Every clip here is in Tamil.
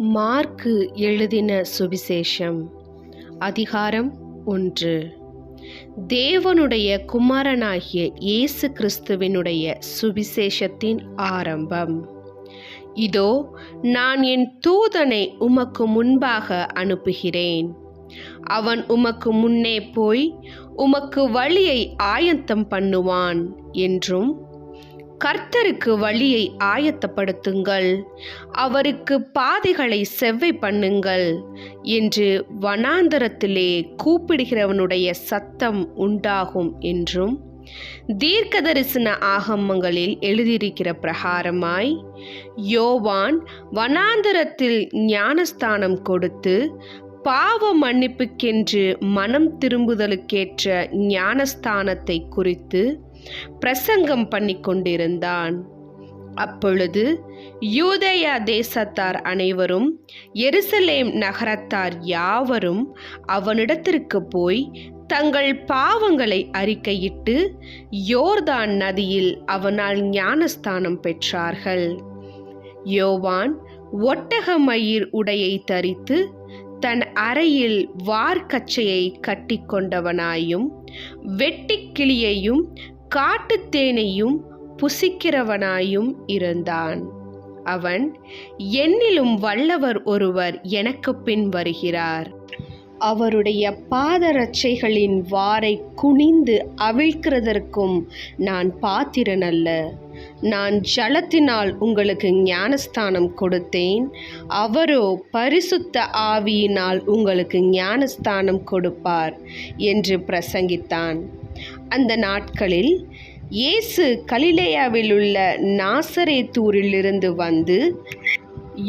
மார்க்கு எழுதின சுவிசேஷம் அதிகாரம் 1. தேவனுடைய குமாரனாகிய இயேசு கிறிஸ்துவினுடைய சுவிசேஷத்தின் ஆரம்பம். இதோ, நான் என் தூதனை உமக்கு முன்பாக அனுப்புகிறேன். அவன் உமக்கு முன்னே போய் உமக்கு வழியை ஆயத்தம் பண்ணுவான் என்றும், கர்த்தருக்கு வழியை ஆயத்தப்படுத்துங்கள், அவருக்கு பாதைகளை செவ்வை பண்ணுங்கள் என்று வனாந்தரத்திலே கூப்பிடுகிறவனுடைய சத்தம் உண்டாகும் என்றும் தீர்க்கதரிசன ஆகமங்களில் எழுதியிருக்கிற பிரகாரமாய் யோவான் வனாந்தரத்தில் ஞானஸ்தானம் கொடுத்து பாவ மன்னிப்புக்கென்று மனம் திரும்புதலுக்கேற்ற ஞானஸ்தானத்தை குறித்து பிரசங்கம் பண்ணி கொண்டிருந்தான். அப்பொழுது யூதேயா தேசத்தார் அனைவரும் எருசலேம் நகரத்தார் யாவரும் அவனிடத்திற்கு போய் தங்கள் பாவங்களை அறிக்கையிட்டு யோர்தான் நதியில் அவனால் ஞானஸ்தானம் பெற்றார்கள். யோவான் ஒட்டக மயிர் உடையை தரித்து தன் அறையில் வார்க்கச்சையை கட்டிக்கொண்டவனாயும் வெட்டிக்கிளியையும் காட்டுத்தேனையும் புசிக்கிறவனாயும் இருந்தான். அவன், என்னிலும் வல்லவர் ஒருவர் எனக்கு பின் வருகிறார், அவருடைய பாதரட்சைகளின் வாரை குனிந்து அவிழ்க்கிறதற்கும் நான் பாத்திரனல்ல. நான் ஜலத்தினால் உங்களுக்கு ஞானஸ்தானம் கொடுத்தேன், அவரோ பரிசுத்த ஆவியினால் உங்களுக்கு ஞானஸ்தானம் கொடுப்பார் என்று பிரசங்கித்தான். அந்த நாட்களில் இயேசு கலிலேயாவில் உள்ள நாசரேத்தூரிலிருந்து வந்து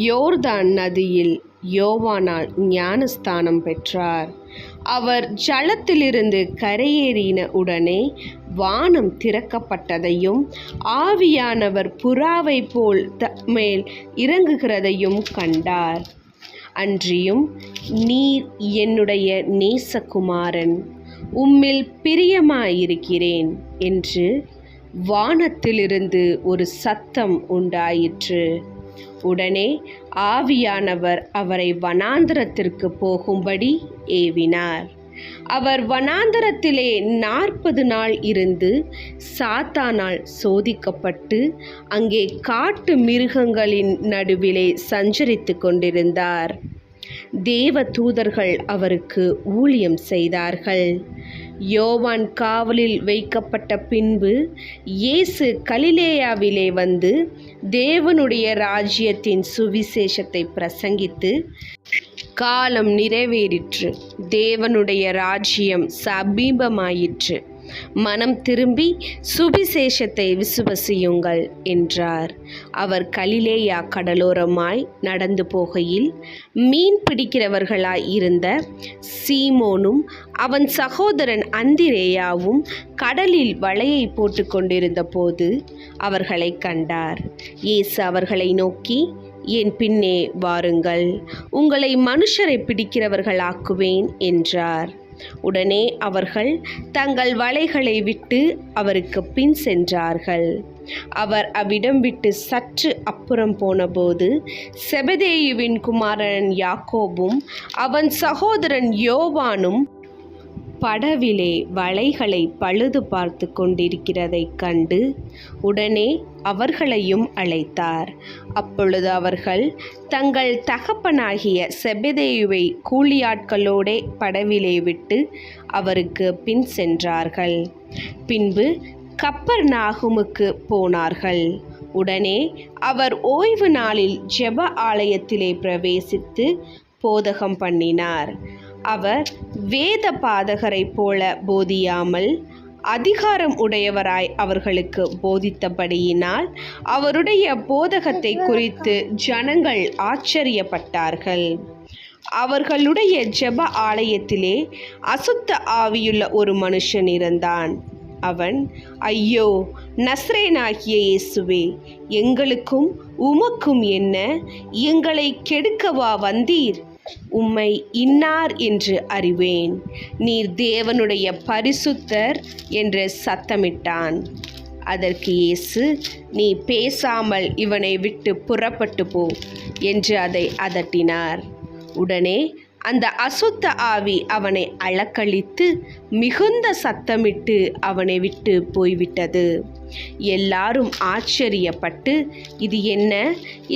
யோர்தான் நதியில் யோவானால் ஞானஸ்தானம் பெற்றார். அவர் ஜலத்திலிருந்து கரையேறின உடனே வானம் திறக்கப்பட்டதையும் ஆவியானவர் புறாவை போல் மேல் இறங்குகிறதையும் கண்டார். அன்றியும், நீர் என்னுடைய நேசகுமாரன், உம்மில் பிரியமாயிருக்கிறேன் என்று வானத்திலிருந்து ஒரு சத்தம் உண்டாயிற்று. உடனே ஆவியானவர் அவரை வனாந்தரத்திற்கு போகும்படி ஏவினார். அவர் வனாந்தரத்திலே 40 நாள் இருந்து சாத்தானால் சோதிக்கப்பட்டு அங்கே காட்டு மிருகங்களின் நடுவிலே சஞ்சரித்து கொண்டிருந்தார். தேவ தூதர்கள் அவருக்கு ஊழியம் செய்தார்கள். யோவான் காவலில் வைக்கப்பட்ட பின்பு இயேசு கலிலேயாவிலே வந்து தேவனுடைய ராஜ்யத்தின் சுவிசேஷத்தை பிரசங்கித்து, காலம் நிறைவேறிற்று, தேவனுடைய ராஜ்யம் சமீபமாயிற்று, மனம் திரும்பி சுவிசேஷத்தை விசுவசியுங்கள் என்றார். அவர் கலிலேயா கடலோரமாய் நடந்து போகையில் மீன் பிடிக்கிறவர்களாய் இருந்த சீமோனும் அவன் சகோதரன் அந்திரேயாவும் கடலில் வலையை போட்டு கொண்டிருந்த போது அவர்களை கண்டார். இயேசு அவர்களை நோக்கி, என் பின்னே வாருங்கள், உங்களை மனுஷரை பிடிக்கிறவர்களாக்குவேன் என்றார். உடனே அவர்கள் தங்கள் வலைகளை விட்டு அவருக்கு பின் சென்றார்கள். அவர் அவ்விடம் விட்டு சற்று அப்புறம் போனபோது செபதேயுவின் குமாரன் யாக்கோபும் அவன் சகோதரன் யோவானும் படவிலே வலைகளை பழுது பார்த்து கொண்டிருக்கிறதை கண்டு உடனே அவர்களையும் அழைத்தார். அப்பொழுது அவர்கள் தங்கள் தகப்பனாகிய செபதேயுவை கூலியாட்களோடே படவிலே விட்டு அவருக்கு பின் சென்றார்கள். பின்பு கப்பர்நாகுமுக்கு போனார்கள். உடனே அவர் ஓய்வு நாளில் ஜெப ஆலயத்திலே பிரவேசித்து போதகம் பண்ணினார். அவர் வேத பாதகரை போல போதியாமல் அதிகாரம் உடையவராய் அவர்களுக்கு போதித்தபடியினால் அவருடைய போதகத்தை குறித்து ஜனங்கள் ஆச்சரியப்பட்டார்கள். அவர்களுடைய ஜெப ஆலயத்திலே அசுத்த ஆவியுள்ள ஒரு மனுஷன் இருந்தான். அவன், ஐயோ, நசரேயனாகிய இயேசுவே, எங்களுக்கும் உமக்கும் என்ன? எங்களை கெடுக்கவா வந்தீர்? உம்மை இன்னார் என்று அறிவேன், நீர் தேவனுடைய பரிசுத்தர் என்று சத்தமிட்டான். அதற்கு இயேசு, நீ பேசாமல் இவனை விட்டு புறப்பட்டு போ என்று அதை அதட்டினார். உடனே அந்த அசுத்த ஆவி அவனை அலக்களித்து மிகுந்த சத்தமிட்டு அவனை விட்டு போய்விட்டது. எல்லாரும் ஆச்சரியப்பட்டு, இது என்ன?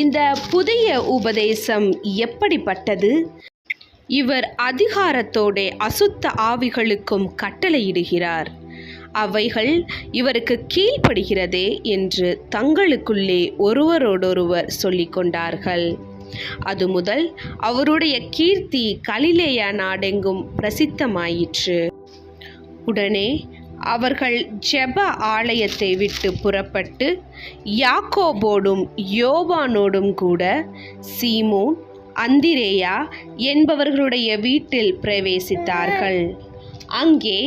இந்த புதிய உபதேசம் எப்படிப்பட்டது? இவர் அதிகாரத்தோட அசுத்த ஆவிகளுக்கும் கட்டளையிடுகிறார், அவைகள் இவருக்கு கீழ்ப்படுகிறதே என்று தங்களுக்குள்ளே ஒருவரோடொருவர் சொல்லிக் கொண்டார்கள். அது முதல் அவருடைய கீர்த்தி கலிலேயா நாடெங்கும் பிரசித்தமாயிற்று. உடனே அவர்கள் ஜெப ஆலயத்தை விட்டு புறப்பட்டு யாக்கோபோடும் யோவானோடும் கூட சீமோன், அந்திரேயா என்பவர்களுடைய வீட்டில் பிரவேசித்தார்கள். அங்கே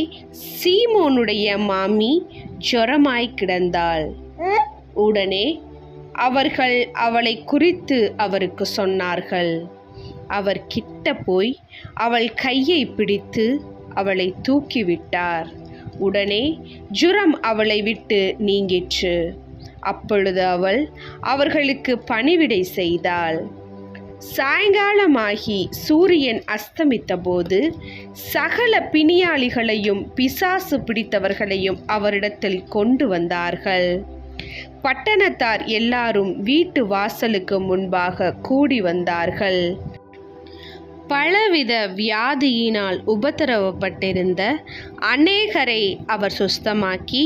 சீமோனுடைய மாமி ஜொரமாய் கிடந்தாள். உடனே அவர்கள் அவளை குறித்து அவருக்கு சொன்னார்கள். அவர் கிட்ட போய் அவள் கையை பிடித்து அவளை தூக்கிவிட்டார். உடனே ஜுரம் அவளை விட்டு நீங்கிற்று. அப்பொழுது அவள் அவர்களுக்கு பணிவிடை செய்தாள். சாயங்காலமாகி சூரியன் அஸ்தமித்த போது சகல பிணியாளிகளையும் பிசாசு பிடித்தவர்களையும் அவரிடத்தில் கொண்டு வந்தார்கள். பட்டணத்தார் எல்லாரும் வீட்டு வாசலுக்கு முன்பாக கூடி வந்தார்கள். பலவித வியாதியினால் உபத்திரவப்பட்டிருந்த அநேகரை அவர் சுஸ்தமாக்கி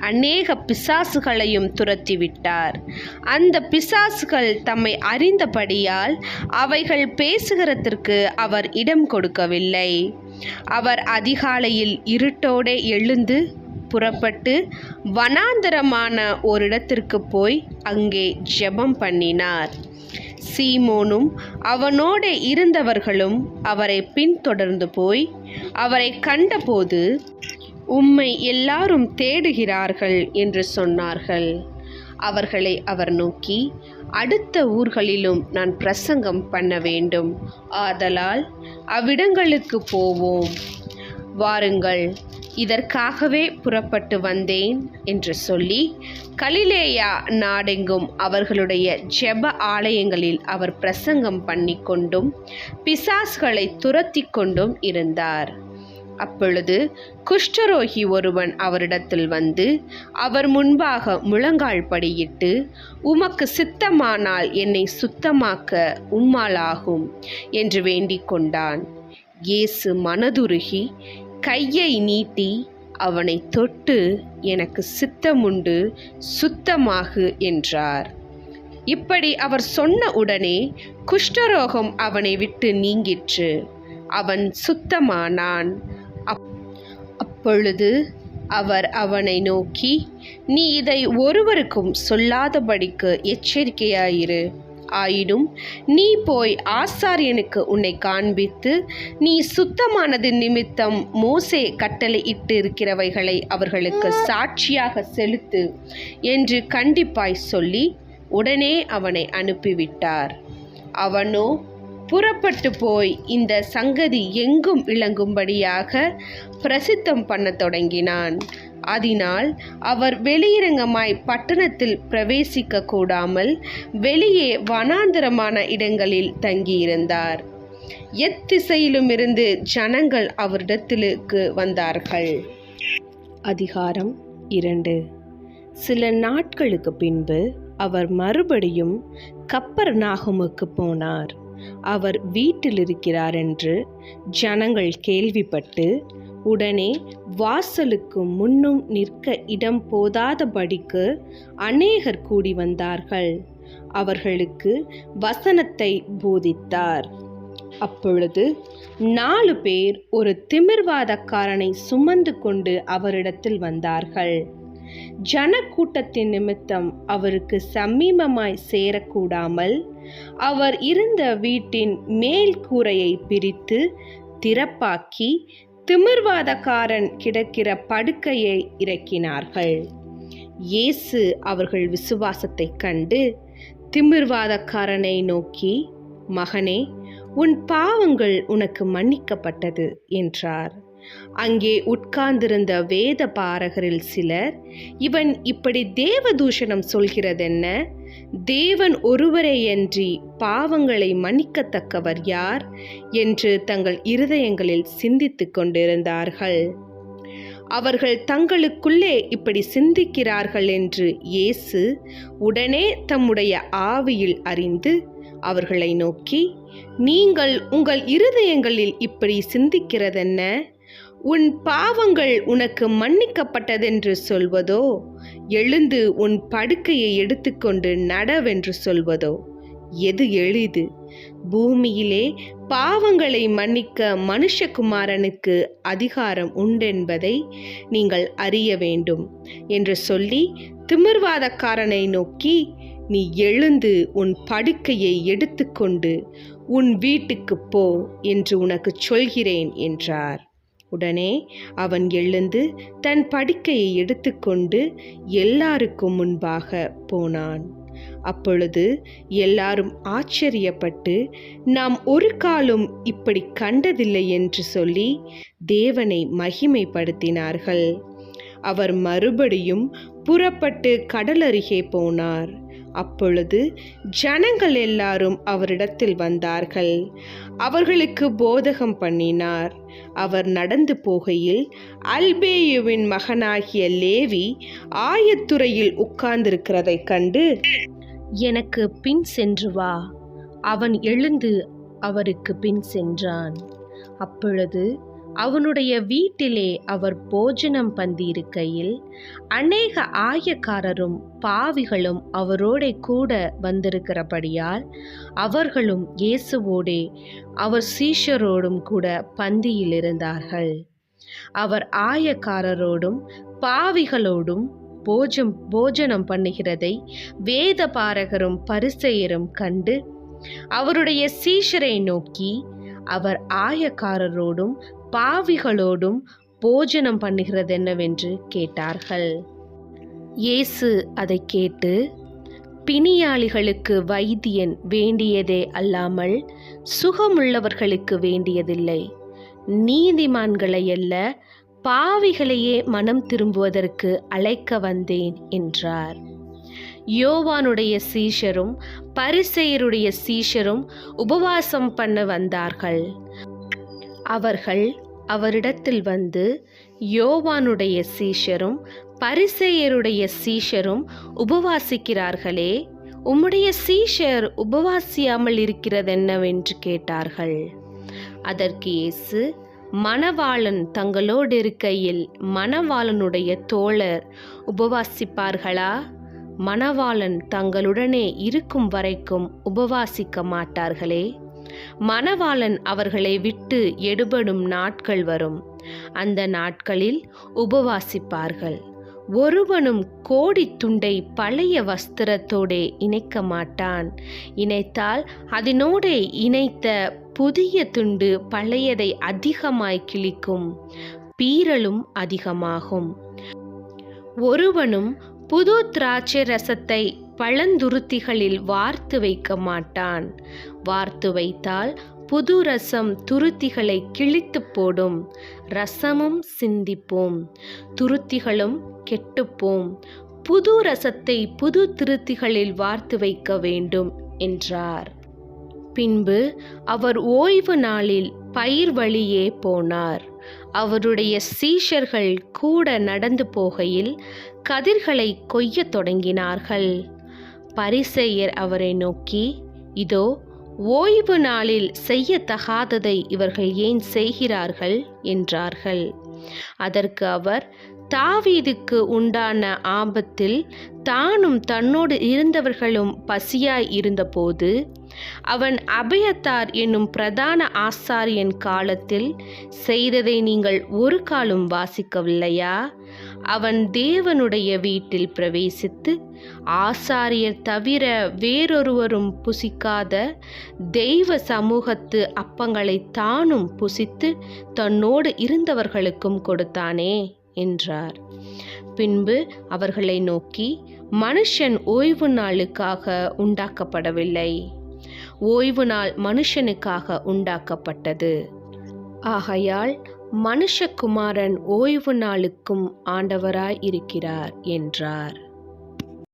அநேக பிசாசுகளையும் துரத்திவிட்டார். அந்த பிசாசுகள் தம்மை அறிந்தபடியால் அவைகள் பேசுகிறதற்கு அவர் இடம் கொடுக்கவில்லை. அவர் அதிகாலையில் இருட்டோடே எழுந்து புறப்பட்டு வனாந்தரமான ஓரிடத்திற்கு போய் அங்கே ஜெபம் பண்ணினார். சீமோனும் அவனோட இருந்தவர்களும் அவரை பின்தொடர்ந்து போய் அவரை கண்டபோது, உம்மை எல்லாரும் தேடுகிறார்கள் என்று சொன்னார்கள். அவர்களை அவர் நோக்கி, அடுத்த ஊர்களிலும் நான் பிரசங்கம் பண்ண வேண்டும், ஆதலால் அவ்விடங்களுக்கு போவோம், வாருங்கள், இதற்காகவே புறப்பட்டு வந்தேன் என்று சொல்லி கலிலேயா நாடெங்கும் அவர்களுடைய ஜெப ஆலயங்களில் அவர் பிரசங்கம் பண்ணி கொண்டும் பிசாசுகளை துரத்தி கொண்டும் இருந்தார். அப்பொழுது குஷ்டரோகி ஒருவன் அவரிடத்தில் வந்து அவர் முன்பாக முழங்கால் படியிட்டு, உமக்கு சித்தமானால் என்னை சுத்தமாக்க உம்மாலாகும் என்று வேண்டிக் கொண்டான். இயேசு மனதுருகி கையை நீட்டி அவனை தொட்டு, எனக்கு சித்தமுண்டு, சுத்தமாகு என்றார். இப்படி அவர் சொன்ன உடனே குஷ்டரோகம் அவனை விட்டு நீங்கிற்று. அவன் சுத்தமானான். அப்பொழுது அவர் அவனை நோக்கி, நீ இதை ஒருவருக்கும் சொல்லாதபடிக்கு எச்சரிக்கையாயிரு. ஆயினும் நீ போய் ஆசாரியனுக்கு உன்னை காண்பித்து, நீ சுத்தமானது நிமித்தம் மோசே கட்டளை இட்டு இருக்கிறவைகளை அவர்களுக்கு சாட்சியாக செலுத்து என்று கண்டிப்பாய் சொல்லி உடனே அவனை அனுப்பிவிட்டார். அவனோ புறப்பட்டு போய் இந்த சங்கதி எங்கும் விளங்கும்படியாக பிரசித்தம் பண்ண தொடங்கினான். அதனால் அவர் வெளியிரங்கமாய் பட்டணத்தில் பிரவேசிக்க கூடாமல் வெளியே வனாந்தரமான இடங்களில் தங்கியிருந்தார். எத்திசையிலுமிருந்து ஜனங்கள் அவரிடத்திற்கு வந்தார்கள். அதிகாரம் 2. சில நாட்களுக்கு பின்பு அவர் மறுபடியும் கப்பர்நாகுமுக்கு போனார். அவர் வீட்டில் இருக்கிறார் என்று ஜனங்கள் கேள்விப்பட்டு உடனே வாசலுக்கு முன்னும் நிற்க இடம் போதாதபடிக்கு அநேகர் கூடி வந்தார்கள். அவர்களுக்கு வசனத்தை போதித்தார். அப்பொழுது 4 பேர் ஒரு திமிர்வாதக்காரனை சுமந்து கொண்டு அவரிடத்தில் வந்தார்கள். ஜனக்கூட்டத்தின் நிமித்தம் அவருக்கு சமீபமாய் சேரக்கூடாமல் அவர் இருந்த வீட்டின் மேல் கூரையை பிரித்து திறப்பாக்கி திமிர்வாதக்காரன் கிடக்கிற படுக்கையை இறக்கினார்கள். இயேசு அவர்கள் விசுவாசத்தை கண்டு திமிர்வாதக்காரனை நோக்கி, மகனே, உன் பாவங்கள் உனக்கு மன்னிக்கப்பட்டது என்றார். அங்கே உட்கார்ந்திருந்த வேத பாரகரில் சிலர், இவன் இப்படி தேவதூஷணம் சொல்கிறதென்ன? தேவன் ஒருவரேயன்றி பாவங்களை மன்னிக்கத்தக்கவர் யார் என்று தங்கள் இருதயங்களில் சிந்தித்துக் கொண்டிருந்தார்கள். அவர்கள் தங்களுக்குள்ளே இப்படி சிந்திக்கிறார்கள் என்று இயேசு உடனே தம்முடைய ஆவியில் அறிந்து அவர்களை நோக்கி, நீங்கள் உங்கள் இருதயங்களில் இப்படி சிந்திக்கிறதென்ன? உன் பாவங்கள் உனக்கு மன்னிக்கப்பட்டதென்று சொல்வதோ, எழுந்து உன் படுக்கையை எடுத்துக்கொண்டு நடவென்று சொல்வதோ? எது எளிது? பூமியிலே பாவங்களை மன்னிக்க மனுஷகுமாரனுக்கு அதிகாரம் உண்டென்பதை நீங்கள் அறிய வேண்டும் என்று சொல்லி திமிர்வாதக்காரனை நோக்கி, நீ எழுந்து உன் படுக்கையை எடுத்துக்கொண்டு உன் வீட்டுக்கு போ என்று உனக்கு சொல்கிறேன் என்றார். உடனே அவன் எழுந்து தன் படுக்கையை எடுத்துக்கொண்டு எல்லாருக்கும் முன்பாக போனான். அப்பொழுது எல்லாரும் ஆச்சரியப்பட்டு, நாம் ஒரு காலும் இப்படி கண்டதில்லை என்று சொல்லி தேவனை மகிமைப்படுத்தினார்கள். அவர் மறுபடியும் புறப்பட்டு கடலருகே போனார். அப்பொழுது ஜனங்கள் எல்லாரும் அவரிடத்தில் வந்தார்கள். அவர்களுக்கு போதகம் பண்ணினார். அவர் நடந்து போகையில் அல்பேயுவின் மகனாகிய லேவி ஆயத்துறையில் உட்கார்ந்திருக்கிறதை கண்டு, எனக்கு பின் சென்று வா. அவன் எழுந்து அவருக்கு பின் சென்றான். அப்பொழுது அவனுடைய வீட்டிலே அவர் போஜனம் பந்தியிருக்கையில் அநேக ஆயக்காரரும் பாவிகளும் அவரோட கூட வந்திருக்கிறபடியால் அவர்களும் இயேசுவோடே அவர் சீஷரோடும் கூட பந்தியில் இருந்தார்கள். அவர் ஆயக்காரரோடும் பாவிகளோடும் போஜனம் பண்ணுகிறதை வேத பாரகரும் பரிசேயரும் கண்டு அவருடைய சீஷரை நோக்கி, அவர் ஆயக்காரரோடும் பாவிகளோடும் போஜனம் பண்ணுகிறது என்னவென்று கேட்டார்கள். இயேசு அதை கேட்டு, பிணியாளிகளுக்கு வைத்தியன் வேண்டியதே அல்லாமல் சுகமுள்ளவர்களுக்கு வேண்டியதில்லை, நீதிமான்களை அல்ல பாவிகளையே மனம் திரும்புவதற்கு அழைக்க வந்தேன் என்றார். யோவானுடைய சீஷரும் பரிசேயருடைய சீஷரும் உபவாசம் பண்ண வந்தார்கள். அவர்கள் அவரிடத்தில் வந்து, யோவானுடைய சீஷரும் பரிசேயருடைய சீஷரும் உபவாசிக்கிறார்களே, உம்முடைய சீஷர் உபவாசியாமல் இருக்கிறதென்னவென்று கேட்டார்கள். அதற்கு இயேசு, மணவாளன் தங்களோடு இருக்கையில் மணவாளனுடைய தோழர் உபவாசிப்பார்களா? மணவாளன் தங்களுடனே இருக்கும் வரைக்கும் உபவாசிக்க மாட்டார்களே. மணவாளன் அவர்களை விட்டு எடுபடும் நாட்கள் வரும், அந்த நாட்களில் உபவாசிப்பார்கள். ஒருவனும் கோடி துண்டை பழைய வஸ்திரத்தோடே இணைக்க மாட்டான். இணைத்தால் அதனோடே இணைத்த புதிய துண்டு பழையதை அதிகமாய் கிழிக்கும், பீறலும் அதிகமாகும். ஒருவனும் புது திராட்சை ரசத்தை பழந்துருத்திகளில் வார்த்து வைக்க மாட்டான். வார்த்து வைத்தால் புது ரசம் துருத்திகளை கிழித்து போடும், ரசமும் சிந்திப்போம், துருத்திகளும் கெட்டுப்போம். புது ரசத்தை புது திருத்திகளில் வார்த்து வைக்க வேண்டும் என்றார். பின்பு அவர் ஓய்வு நாளில் பயிர் வழியே போனார். அவருடைய சீஷர்கள் கூட நடந்து போகையில் கதிர்களை கொய்யத் தொடங்கினார்கள். பரிசேயர் அவரை நோக்கி, இதோ ஓய்வு நாளில் செய்யத்தகாததை இவர்கள் ஏன் செய்கிறார்கள் என்றார்கள். அதற்கு அவர், தாவீதுக்கு உண்டான ஆபத்தில் தானும் தன்னோடு இருந்தவர்களும் பசியாய் இருந்தபோது அவன் அபியத்தார் என்னும் பிரதான ஆசாரியன் காலத்தில் செய்ததை நீங்கள் ஒரு காலும் வாசிக்கவில்லையா? அவன் தேவனுடைய வீட்டில் பிரவேசித்து ஆசாரியர் தவிர வேறொருவரும் புசிக்காத தெய்வ சமூகத்து அப்பங்களை தானும் புசித்து தன்னோடு இருந்தவர்களுக்கும் கொடுத்தானே என்றார். பின்பு அவர்களை நோக்கி, மனுஷன் ஓய்வு நாளுக்காக உண்டாக்கப்படவில்லை, ஓய்வு நாள் மனுஷனுக்காக உண்டாக்கப்பட்டது. ஆகையால் மனுஷகுமாரன் ஓய்வு நாளுக்கும் ஆண்டவராய் இருக்கிறார் என்றார்.